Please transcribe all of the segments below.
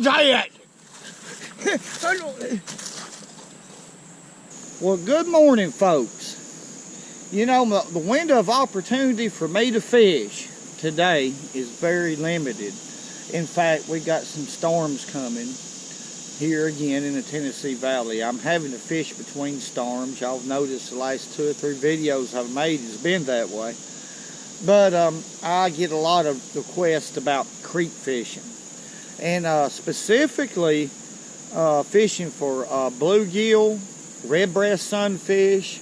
that? Well, good morning, folks. You know, the window of opportunity for me to fish today is very limited. In fact, we got some storms coming here again in the Tennessee Valley. I'm having to fish between storms. Y'all have noticed the last 2 or 3 videos I've made has been that way. But I get a lot of requests about creek fishing. And specifically fishing for bluegill, red-breast sunfish.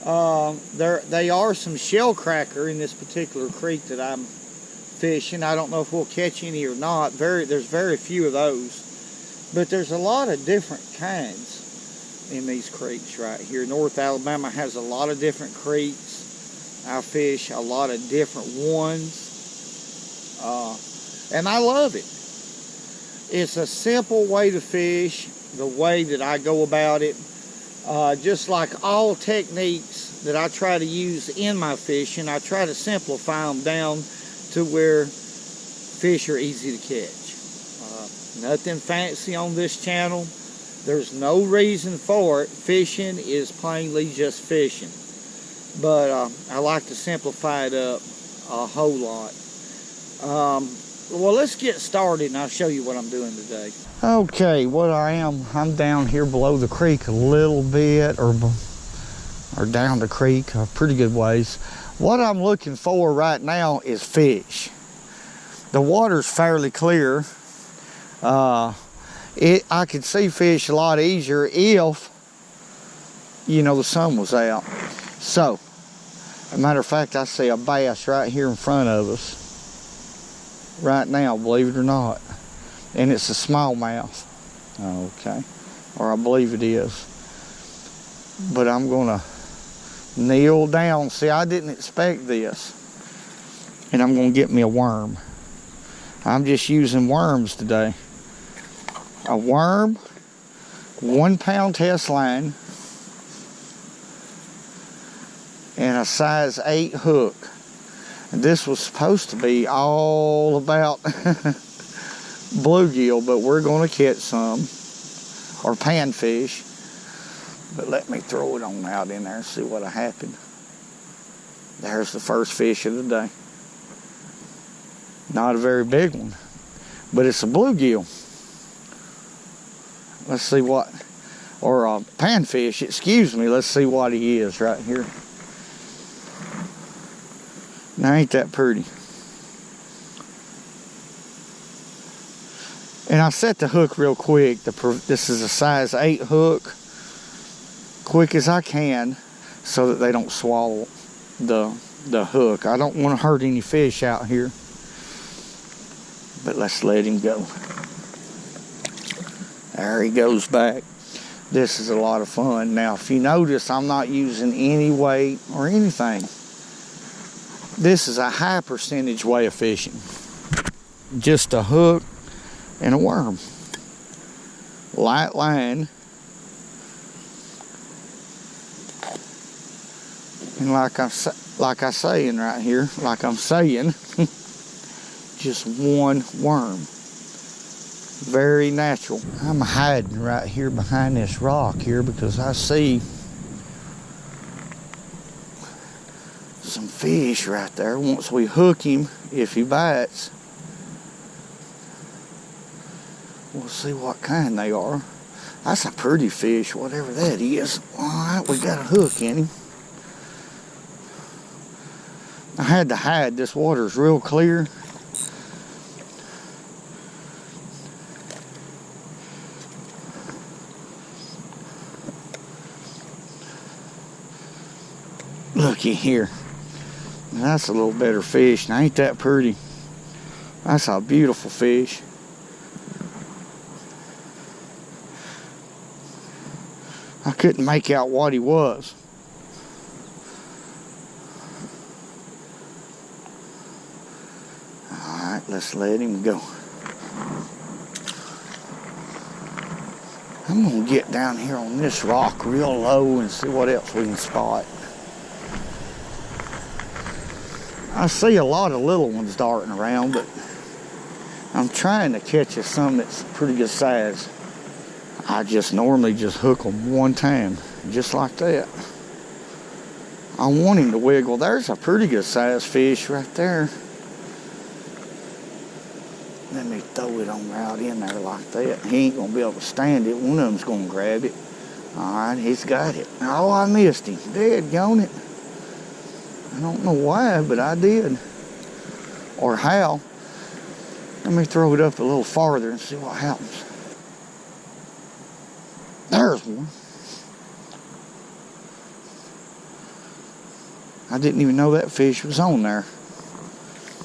They are some shellcracker in this particular creek that I'm fishing. I don't know if we'll catch any or not. There's very few of those. But there's a lot of different kinds in these creeks right here. North Alabama has a lot of different creeks. I fish a lot of different ones. And I love it. It's a simple way to fish, the way that I go about it. Just like all techniques that I try to use in my fishing, I try to simplify them down to where fish are easy to catch. Nothing fancy on this channel. There's no reason for it. Fishing is plainly just fishing. But I like to simplify it up a whole lot. Well, let's get started and I'll show you what I'm doing today. Okay, I'm down here below the creek a little bit, or down the creek a pretty good ways. What I'm looking for right now is fish. The water's fairly clear. I could see fish a lot easier if, you know, the sun was out. So, as a matter of fact, I see a bass right here in front of us right now, believe it or not. And it's a smallmouth. Okay. Or I believe it is. But I'm gonna kneel down. See, I didn't expect this. And I'm gonna get me a worm. I'm just using worms today. A worm, 1 pound test line, and a size 8 hook. And this was supposed to be all about bluegill, but we're going to catch some, or panfish. But let me throw it on out in there and see what'll happen. There's the first fish of the day. Not a very big one, but it's a bluegill. Let's see what, or a panfish, excuse me. Let's see what he is right here. Now, ain't that pretty? And I set the hook real quick. This is a size 8 hook. Quick as I can so that they don't swallow the hook. I don't want to hurt any fish out here. But let's let him go. There he goes back. This is a lot of fun. Now, if you notice, I'm not using any weight or anything. This is a high percentage way of fishing. Just a hook and a worm. Light line. And like I'm saying right here, just one worm. Very natural. I'm hiding right here behind this rock here because I see some fish right there. Once we hook him, if he bites, we'll see what kind they are. That's a pretty fish, whatever that is. All right, we got a hook in him. I had to hide. This water's real clear. Looky here. That's a little better fish. Now, ain't that pretty? That's a beautiful fish. I couldn't make out what he was. Alright, let's let him go. I'm going to get down here on this rock real low and see what else we can spot. I see a lot of little ones darting around, but I'm trying to catch us some that's pretty good size. I just normally just hook them one time, just like that. I want him to wiggle. There's a pretty good size fish right there. Let me throw it on right in there like that. He ain't gonna be able to stand it. One of them's gonna grab it. All right, he's got it. Oh, I missed him. Dead-gone it. I don't know why, but I did. Or how. Let me throw it up a little farther and see what happens. There's one. I didn't even know that fish was on there.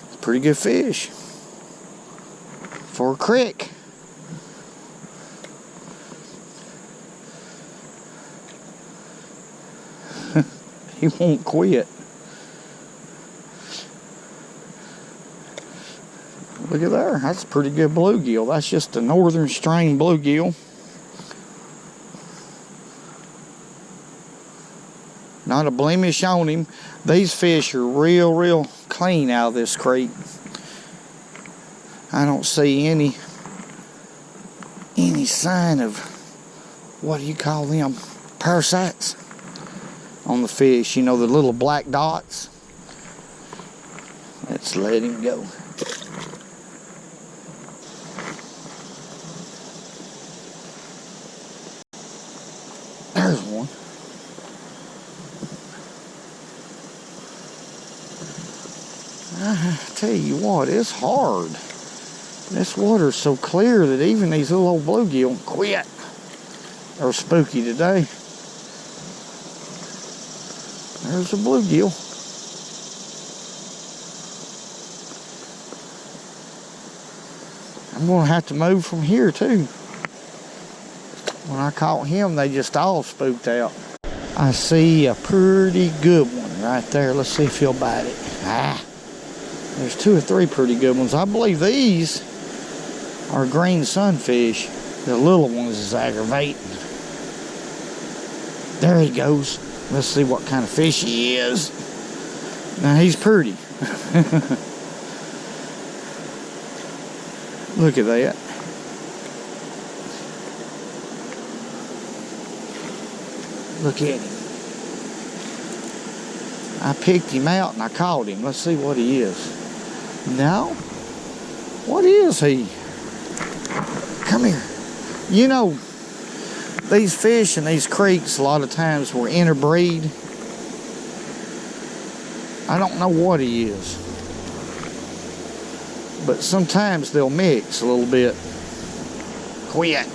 It's a pretty good fish. For a crick. He won't quit. Look at there. That's a pretty good bluegill. That's just a northern strain bluegill. Not a blemish on him. These fish are real clean out of this creek. I don't see any sign of, what do you call them, parasites on the fish. You know, the little black dots. Let's let him go. There's one. I tell you what, it's hard. This water's so clear that even these little old bluegill quit. They're spooky today. There's a bluegill. I'm going to have to move from here too. When I caught him, they just all spooked out. I see a pretty good one right there. Let's see if he'll bite it. There's 2 or 3 pretty good ones. I believe these are green sunfish. The little ones is aggravating. There he goes. Let's see what kind of fish he is. Now he's pretty. Look at that. Look at him. I picked him out and I caught him. Let's see what he is. Now, what is he? Come here. You know, these fish in these creeks a lot of times will interbreed. I don't know what he is, but sometimes they'll mix a little bit. Quit.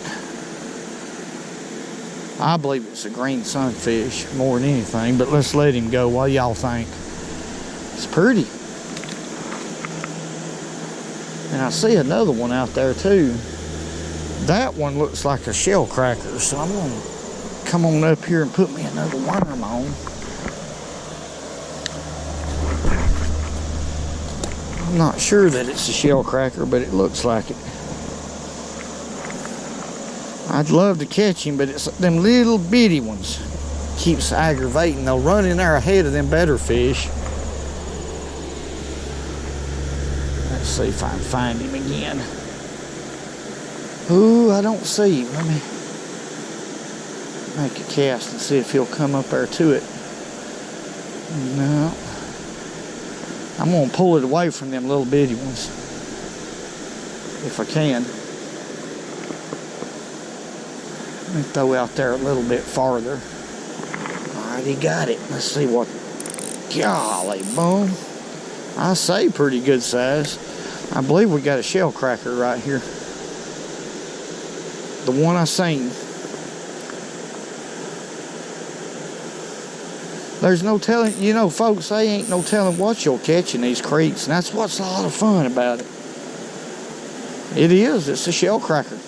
I believe it's a green sunfish more than anything, but let's let him go. What do y'all think? It's pretty. And I see another one out there too. That one looks like a shellcracker, so I'm going to come on up here and put me another worm on. I'm not sure that it's a shellcracker, but it looks like it. I'd love to catch him, but it's them little bitty ones. Keeps aggravating. They'll run in there ahead of them better fish. Let's see if I can find him again. Ooh, I don't see him. Let me make a cast and see if he'll come up there to it. No. I'm going to pull it away from them little bitty ones, if I can. Let me throw out there a little bit farther. Alright, he got it. Let's see what. Golly, boom. I say pretty good size. I believe we got a shellcracker right here. The one I seen. There's no telling, you know, folks, they ain't no telling what you'll catch in these creeks, and that's what's a lot of fun about it. It is. It's a shellcracker.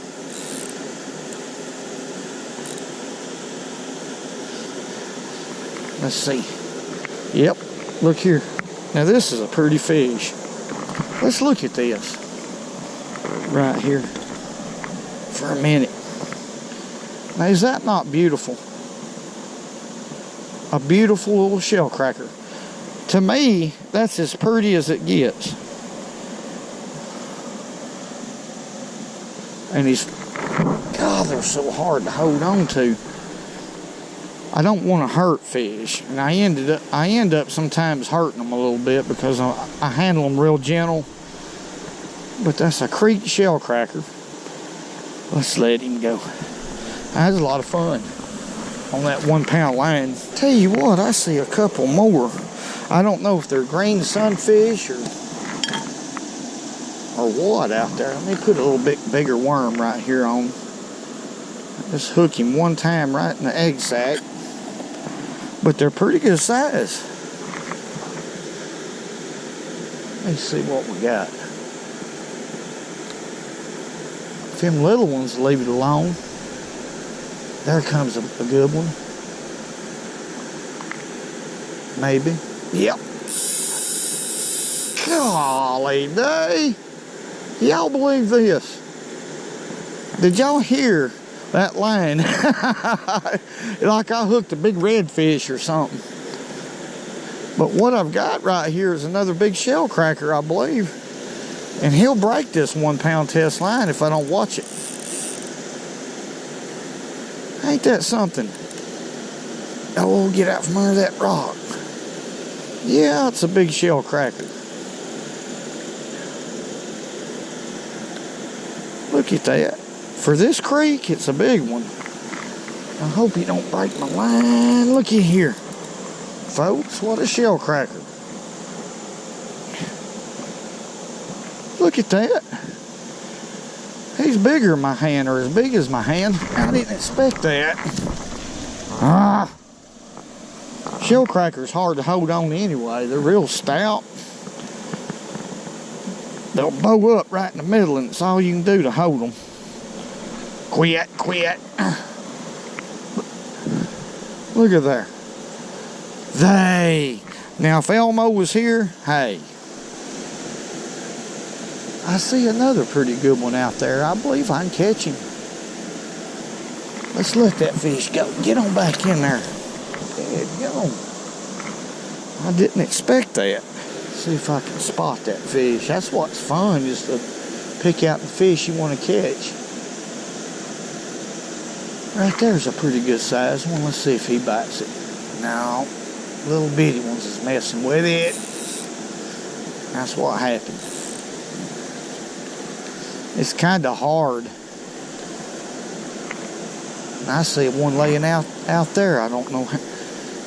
Let's see. Yep. Look here. Now this is a pretty fish. Let's look at this right here for a minute. Now is that not beautiful? A beautiful little shellcracker. To me, that's as pretty as it gets. And God, they're so hard to hold on to. I don't want to hurt fish, and I end up sometimes hurting them a little bit because I handle them real gentle. But that's a creek shellcracker. Let's let him go. That was a lot of fun on that 1 pound line. Tell you what, I see a couple more. I don't know if they're green sunfish or what out there. Let me put a little bit bigger worm right here on. Just hook him one time right in the egg sac. But they're pretty good size. Let's see what we got. If them little ones leave it alone. There comes a good one. Maybe. Yep. Golly day. Y'all believe this? Did y'all hear that line? Like I hooked a big redfish or something. But what I've got right here is another big shellcracker, I believe. And he'll break this 1 pound test line if I don't watch it. Ain't that something? Oh, get out from under that rock. Yeah, it's a big shellcracker. Look at that. For this creek, it's a big one. I hope you don't break my line. Look at here. Folks, what a shellcracker. Look at that. He's bigger than my hand, or as big as my hand. I didn't expect that. Shellcracker's hard to hold on anyway. They're real stout. They'll bow up right in the middle, and it's all you can do to hold them. Quit. Look at there. Now if Elmo was here, hey. I see another pretty good one out there. I believe I can catch him. Let's let that fish go. Get on back in there. There you go. I didn't expect that. See if I can spot that fish. That's what's fun, is to pick out the fish you want to catch. Right there's a pretty good size one. Let's see if he bites it. No, little bitty ones is messing with it. That's what happened. It's kind of hard. And I see one laying out there. I don't know how,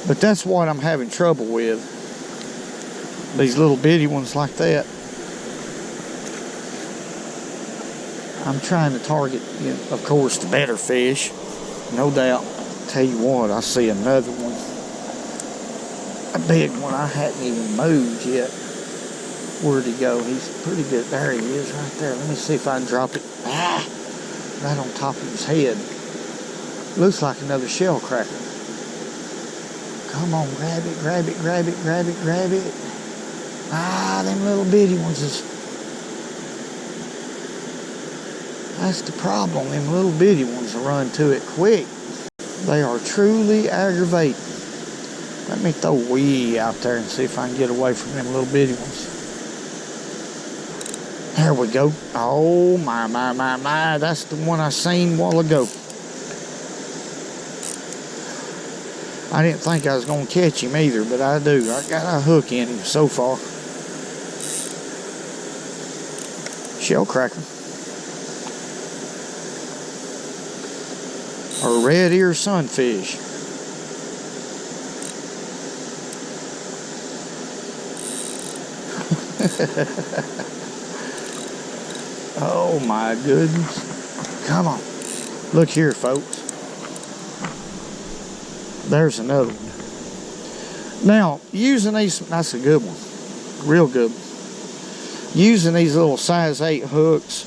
but that's what I'm having trouble with. These little bitty ones like that. I'm trying to target, you know, of course, the better fish. No doubt. Tell you what, I see another one. A big one. I hadn't even moved yet. Where'd he go? He's pretty good. There he is right there. Let me see if I can drop it. Right on top of his head. Looks like another shellcracker. Come on, grab it. Them little bitty ones is... That's the problem. Them little bitty ones will run to it quick. They are truly aggravating. Let me throw a wee out there and see if I can get away from them little bitty ones. There we go. Oh, my. That's the one I seen a while ago. I didn't think I was going to catch him either, but I do. I got a hook in him so far. Shellcracker. Or red ear sunfish. Oh my goodness. Come on. Look here, folks. There's another one. Now, using these, that's a good one. Real good one. Using these little size 8 hooks,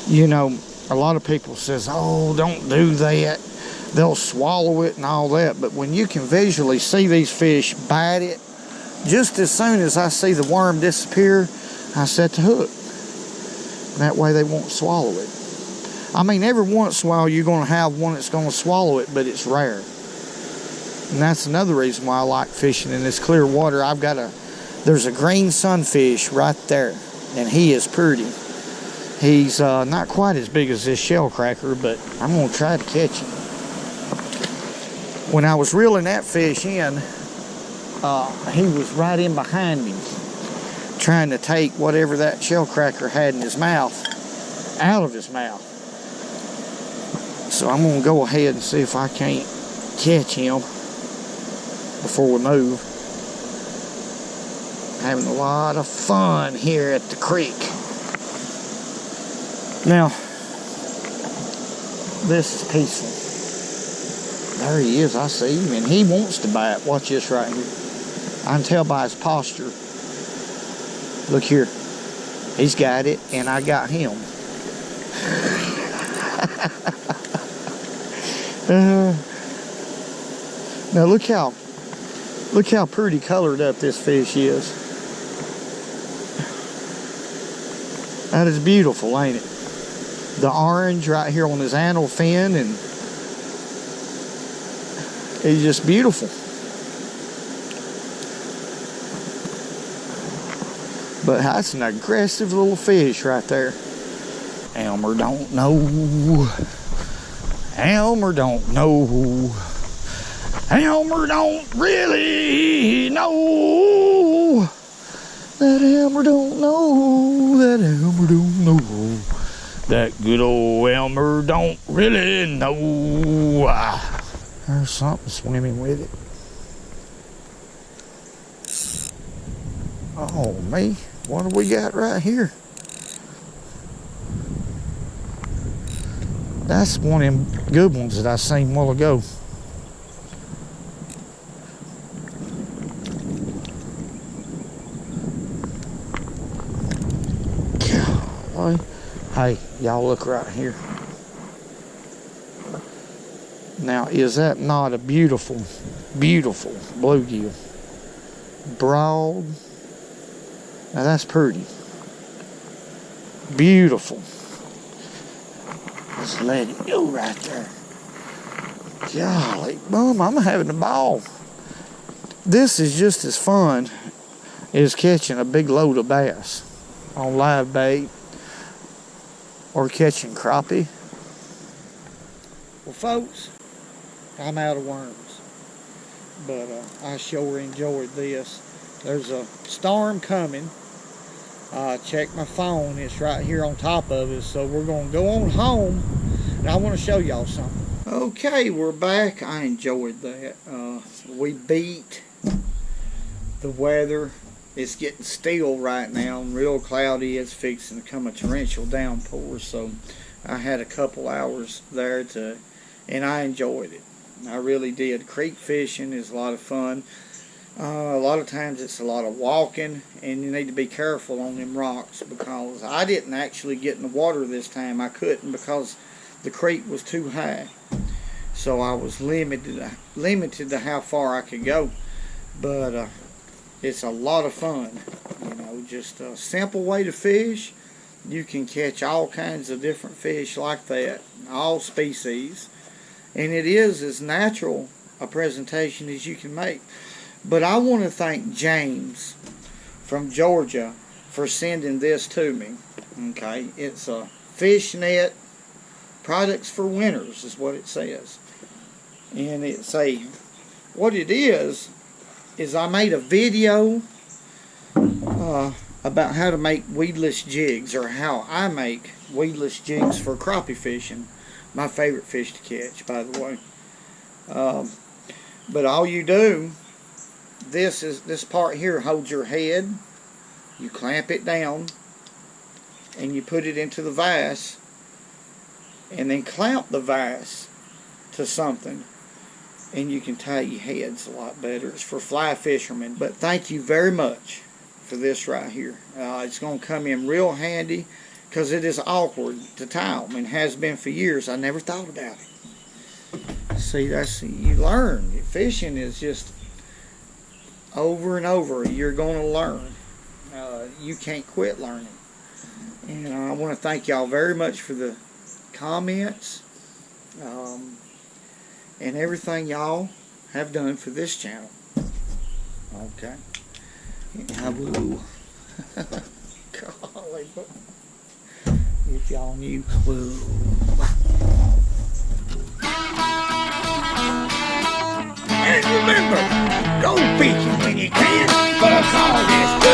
you know, a lot of people says, oh, don't do that. They'll swallow it and all that. But when you can visually see these fish bite it, just as soon as I see the worm disappear, I set the hook. That way they won't swallow it. I mean, every once in a while you're going to have one that's going to swallow it, but it's rare. And that's another reason why I like fishing in this clear water. There's a green sunfish right there, and he is pretty. He's not quite as big as this shellcracker, but I'm going to try to catch him. When I was reeling that fish in, he was right in behind me, trying to take whatever that shellcracker had in his mouth out of his mouth. So I'm going to go ahead and see if I can't catch him before we move. Having a lot of fun here at the creek. Now, this is peaceful. There he is, I see him, and he wants to bite. Watch this right here. I can tell by his posture. Look here. He's got it, and I got him. Now look how pretty colored up this fish is. That is beautiful, ain't it? The orange right here on his anal fin, and it's just beautiful. But that's an aggressive little fish right there. Elmer don't know. Elmer don't know. Elmer don't really know. That Elmer don't know. That Elmer don't know. That good old Elmer don't really know. There's something swimming with it. Oh, me. What do we got right here? That's one of them good ones that I seen a while ago. Golly. Hey, y'all look right here. Now, is that not a beautiful, beautiful bluegill? Broad. Now that's pretty. Beautiful. Just let it go right there. Golly, Mom, I'm having a ball. This is just as fun as catching a big load of bass on live bait or catching crappie. Well, folks, I'm out of worms, but I sure enjoyed this. There's a storm coming. Check my phone, it's right here on top of us, so we're going to go on home and I want to show y'all something. Okay, we're back. I enjoyed that. We beat the weather. It's getting still right now and real cloudy. It's fixing to come a torrential downpour, so I had a couple hours there and I enjoyed it. I really did. Creek fishing is a lot of fun. A lot of times it's a lot of walking, and you need to be careful on them rocks, because I didn't actually get in the water this time. I couldn't because the creek was too high, so I was limited to how far I could go. But it's a lot of fun, you know, just a simple way to fish. You can catch all kinds of different fish like that, all species, and it is as natural a presentation as you can make. But I want to thank James from Georgia for sending this to me. Okay, it's a fishnet products for winners is what it says. And it's what it is I made a video about how to make weedless jigs, or how I make weedless jigs for crappie fishing. My favorite fish to catch, by the way. But all you do, this part here holds your head. You clamp it down and you put it into the vise, and then clamp the vise to something, and you can tie your heads a lot better. It's for fly fishermen. But thank you very much for this right here. It's going to come in real handy, because it is awkward to tie them, and has been for years. I never thought about it. See, you learn. Fishing is just over and over. You're going to learn. You can't quit learning. And I want to thank y'all very much for the comments and everything y'all have done for this channel. Okay. Golly, if y'all knew. Whoa. And remember, go fishing when you can, because it's